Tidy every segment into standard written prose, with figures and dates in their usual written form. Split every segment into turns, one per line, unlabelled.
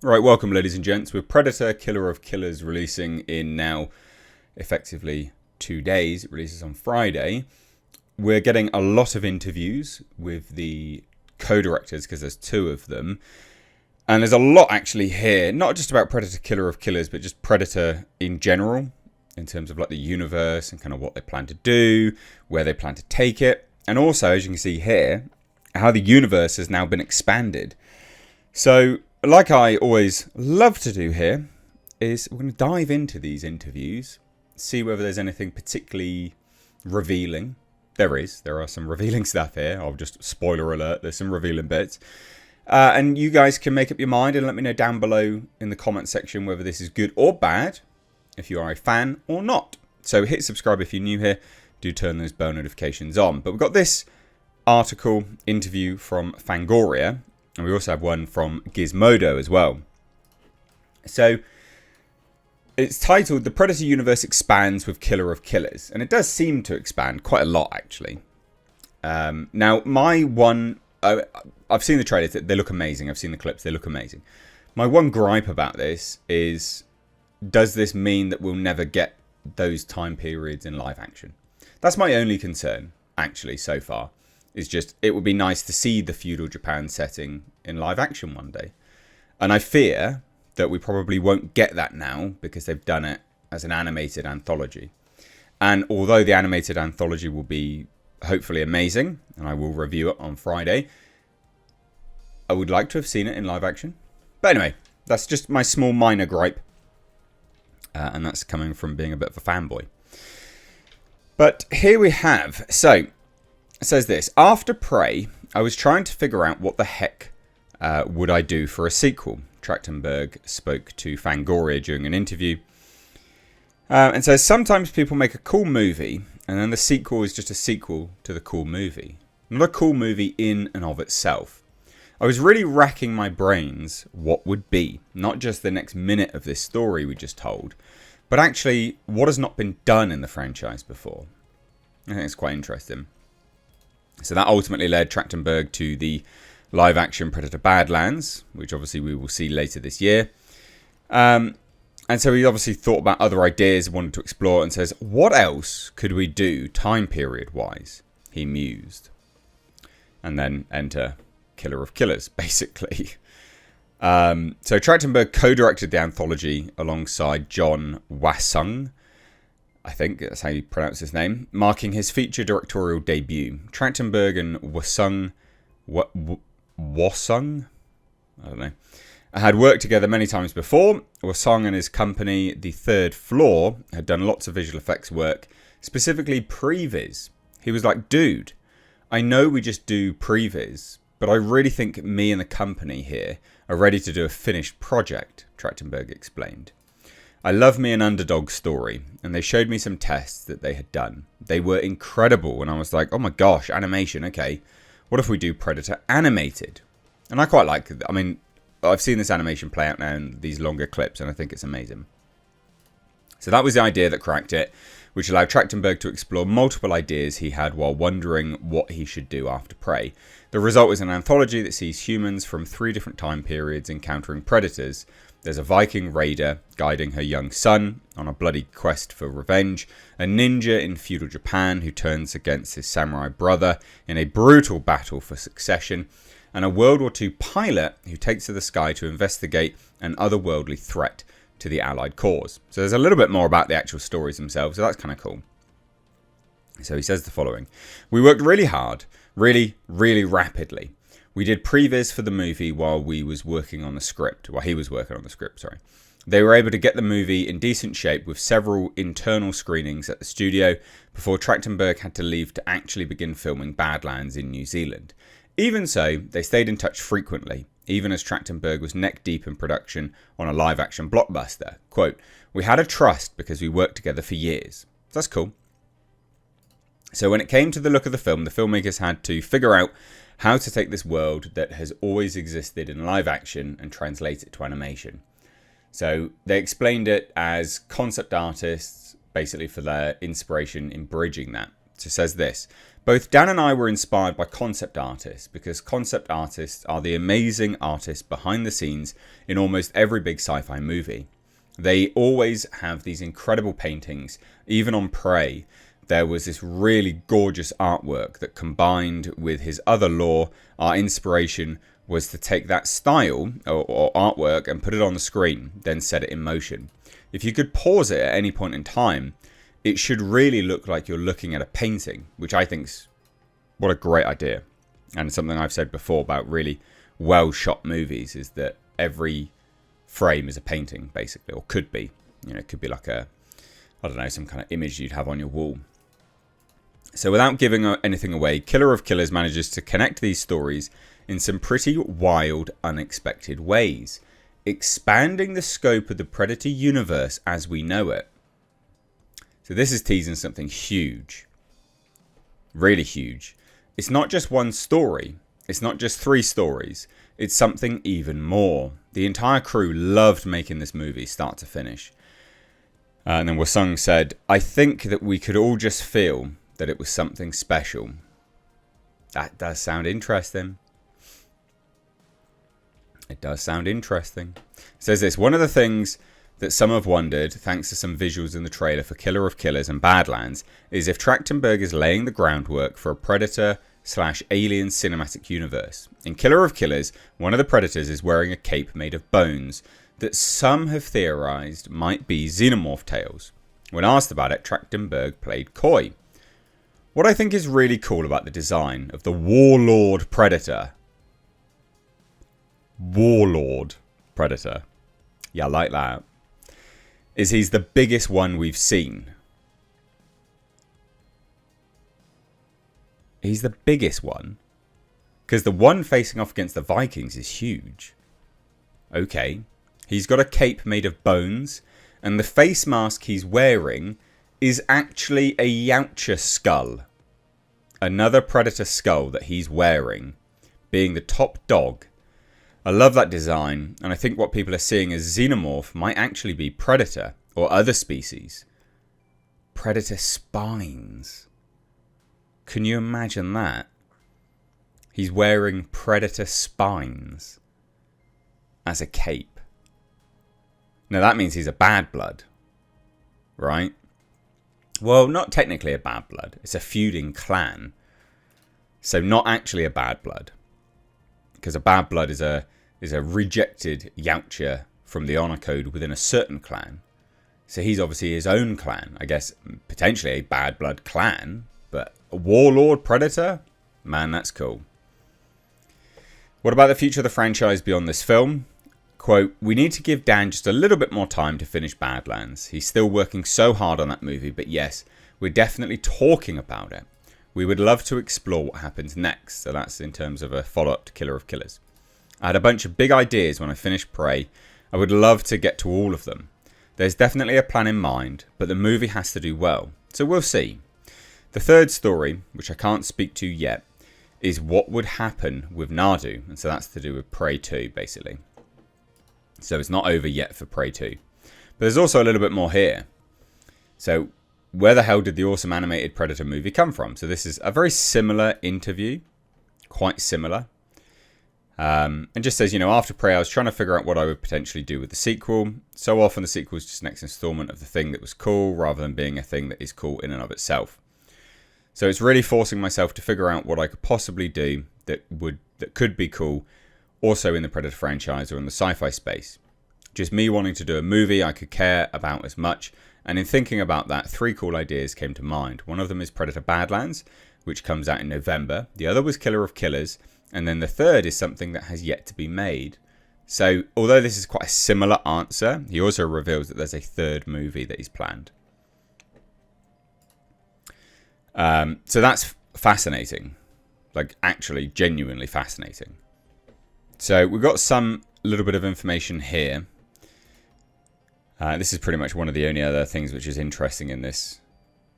Right, welcome ladies and gents. With Predator, Killer of Killers releasing in now effectively 2 days, it releases on Friday, we're getting a lot of interviews with the co-directors because there's two of them. And there's a lot actually here, not just about Predator, Killer of Killers, but just Predator in general, in terms of like the universe and kind of what they plan to do, where they plan to take it. And also, as you can see here, how the universe has now been expanded. So, like I always love to do here, is we're going to dive into these interviews, see whether there's anything particularly revealing. There are some revealing stuff here. I'll just, spoiler alert, there's some revealing bits. And you guys can make up your mind and let me know down below in the comment section whether this is good or bad, if you are a fan or not. So hit subscribe if you're new here. Do turn those bell notifications on. But we've got this article, interview from Fangoria. And we also have one from Gizmodo as well. So it's titled, The Predator Universe Expands with Killer of Killers. And it does seem to expand quite a lot, actually. Now, I've seen the trailers. They look amazing. I've seen the clips. They look amazing. My one gripe about this is, does this mean that we'll never get those time periods in live action? That's my only concern, actually, so far. Is just, it would be nice to see the feudal Japan setting in live action one day. And I fear that we probably won't get that now because they've done it as an animated anthology. And although the animated anthology will be hopefully amazing, and I will review it on Friday, I would like to have seen it in live action. But anyway, that's just my small minor gripe. And that's coming from being a bit of a fanboy. But here we have, so it says this, after Prey, I was trying to figure out what the heck would I do for a sequel. Trachtenberg spoke to Fangoria during an interview. And says, sometimes people make a cool movie, and then the sequel is just a sequel to the cool movie. Not a cool movie in and of itself. I was really racking my brains what would be, not just the next minute of this story we just told, but actually what has not been done in the franchise before. I think it's quite interesting. So that ultimately led Trachtenberg to the live-action Predator Badlands, which obviously we will see later this year. And so he obviously thought about other ideas, wanted to explore, and says, what else could we do time period-wise? He mused. And then enter Killer of Killers, basically. So Trachtenberg co-directed the anthology alongside John Wasung, I think that's how you pronounce his name, marking his feature directorial debut. Trachtenberg and Wasung, I don't know, had worked together many times before. Wasung and his company, The Third Floor, had done lots of visual effects work, specifically previs. He was like, dude, I know we just do previs, but I really think me and the company here are ready to do a finished project, Trachtenberg explained. I love me an underdog story, and they showed me some tests that they had done. They were incredible, and I was like, oh my gosh, animation, okay. What if we do Predator animated? And I quite like it. I mean, I've seen this animation play out now in these longer clips, and I think it's amazing. So that was the idea that cracked it, which allowed Trachtenberg to explore multiple ideas he had while wondering what he should do after Prey. The result is an anthology that sees humans from 3 different time periods encountering predators. There's a Viking raider guiding her young son on a bloody quest for revenge, a ninja in feudal Japan who turns against his samurai brother in a brutal battle for succession, and a World War II pilot who takes to the sky to investigate an otherworldly threat to the Allied cause. So there's a little bit more about the actual stories themselves, so that's kind of cool. So he says the following. We worked really hard, really rapidly. We did previs for the movie while he was working on the script. They were able to get the movie in decent shape with several internal screenings at the studio before Trachtenberg had to leave to actually begin filming Badlands in New Zealand. Even so, they stayed in touch frequently, even as Trachtenberg was neck deep in production on a live-action blockbuster. Quote, we had a trust because we worked together for years. So that's cool. So when it came to the look of the film, the filmmakers had to figure out how to take this world that has always existed in live action and translate it to animation. So they explained it as concept artists, basically for their inspiration in bridging that. So it says this, Both Dan and I were inspired by concept artists, because concept artists are the amazing artists behind the scenes in almost every big sci-fi movie. They always have these incredible paintings. Even on Prey, there was this really gorgeous artwork that combined with his other lore. Our inspiration was to take that style or artwork and put it on the screen, then set it in motion. If you could pause it at any point in time, it should really look like you're looking at a painting, which I think's what a great idea. And something I've said before about really well shot movies is that every frame is a painting, basically, or could be. You know, it could be like I don't know, some kind of image you'd have on your wall. So without giving anything away, Killer of Killers manages to connect these stories in some pretty wild, unexpected ways, expanding the scope of the Predator universe as we know it. So this is teasing something huge. Really huge. It's not just one story. It's not just 3 stories. It's something even more. The entire crew loved making this movie start to finish. And then Wasung said, I think that we could all just feel that it was something special. That does sound interesting. It does sound interesting. It says this, one of the things that some have wondered, thanks to some visuals in the trailer for Killer of Killers and Badlands, is if Trachtenberg is laying the groundwork for a Predator/Alien cinematic universe. In Killer of Killers, one of the Predators is wearing a cape made of bones that some have theorized might be xenomorph tails. When asked about it, Trachtenberg played coy. What I think is really cool about the design of the Warlord Predator. Warlord Predator. Yeah, I like that. Is he's the biggest one we've seen. He's the biggest one. Because the one facing off against the Vikings is huge. Okay. He's got a cape made of bones. And the face mask he's wearing is actually a Yautja skull. Another Predator skull that he's wearing. Being the top dog. I love that design, and I think what people are seeing as xenomorph might actually be Predator or other species. Predator spines. Can you imagine that? He's wearing Predator spines as a cape. Now that means he's a bad blood, right? Well, not technically a bad blood. It's a feuding clan. So not actually a bad blood. Because a bad blood is a rejected Yautja from the honor code within a certain clan. So he's obviously his own clan. I guess potentially a bad blood clan. But a Warlord Predator? Man, that's cool. What about the future of the franchise beyond this film? Quote, we need to give Dan just a little bit more time to finish Badlands. He's still working so hard on that movie. But yes, we're definitely talking about it. We would love to explore what happens next. So that's in terms of a follow-up to Killer of Killers. I had a bunch of big ideas when I finished Prey. I would love to get to all of them. There's definitely a plan in mind, but the movie has to do well. So we'll see. The third story, which I can't speak to yet, is what would happen with Nadu. And so that's to do with Prey 2, basically. So it's not over yet for Prey 2. But there's also a little bit more here. So where the hell did the awesome animated Predator movie come from? So this is a very similar interview. Quite similar. And just says, you know, after Prey, I was trying to figure out what I would potentially do with the sequel. So often the sequel is just next installment of the thing that was cool, rather than being a thing that is cool in and of itself. So it's really forcing myself to figure out what I could possibly do that could be cool, also in the Predator franchise or in the sci-fi space. Just me wanting to do a movie I could care about as much. And in thinking about that, 3 cool ideas came to mind. One of them is Predator Badlands, which comes out in November. The other was Killer of Killers. And then the third is something that has yet to be made. So although this is quite a similar answer, he also reveals that there's a third movie that he's planned. So that's fascinating. Like actually genuinely fascinating. So we've got some little bit of information here. This is pretty much one of the only other things which is interesting in this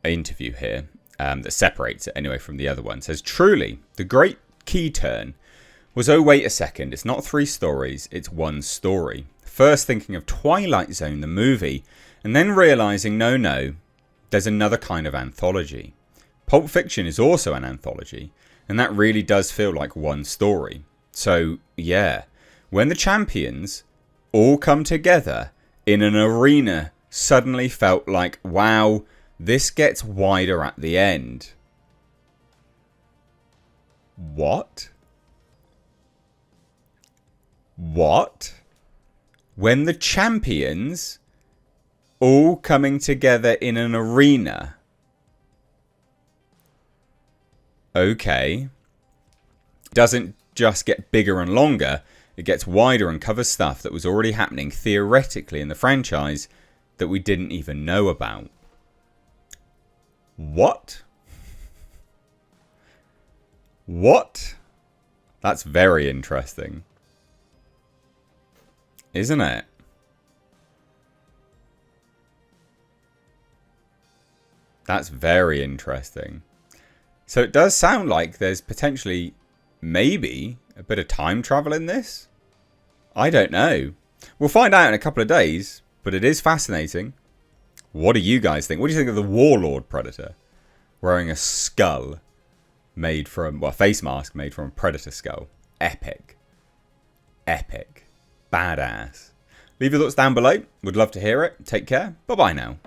interview here. That separates it anyway from the other one. It says, truly, the great key turn was, oh wait a second, it's not 3 stories, it's 1 story. First thinking of Twilight Zone, the movie, and then realising, no, there's another kind of anthology. Pulp Fiction is also an anthology, and that really does feel like one story. So, yeah, when the champions all come together in an arena suddenly felt like, wow, this gets wider at the end. What? What? When the champions all coming together in an arena. Okay. Doesn't just get bigger and longer, it gets wider and covers stuff that was already happening theoretically in the franchise that we didn't even know about. What? What? That's very interesting. Isn't it? That's very interesting. So it does sound like there's potentially, maybe, a bit of time travel in this? I don't know. We'll find out in a couple of days, but it is fascinating. What do you guys think? What do you think of the Warlord Predator? Wearing a skull made from, well, a face mask made from a Predator skull. Epic. Epic. Badass. Leave your thoughts down below. Would love to hear it. Take care. Bye-bye now.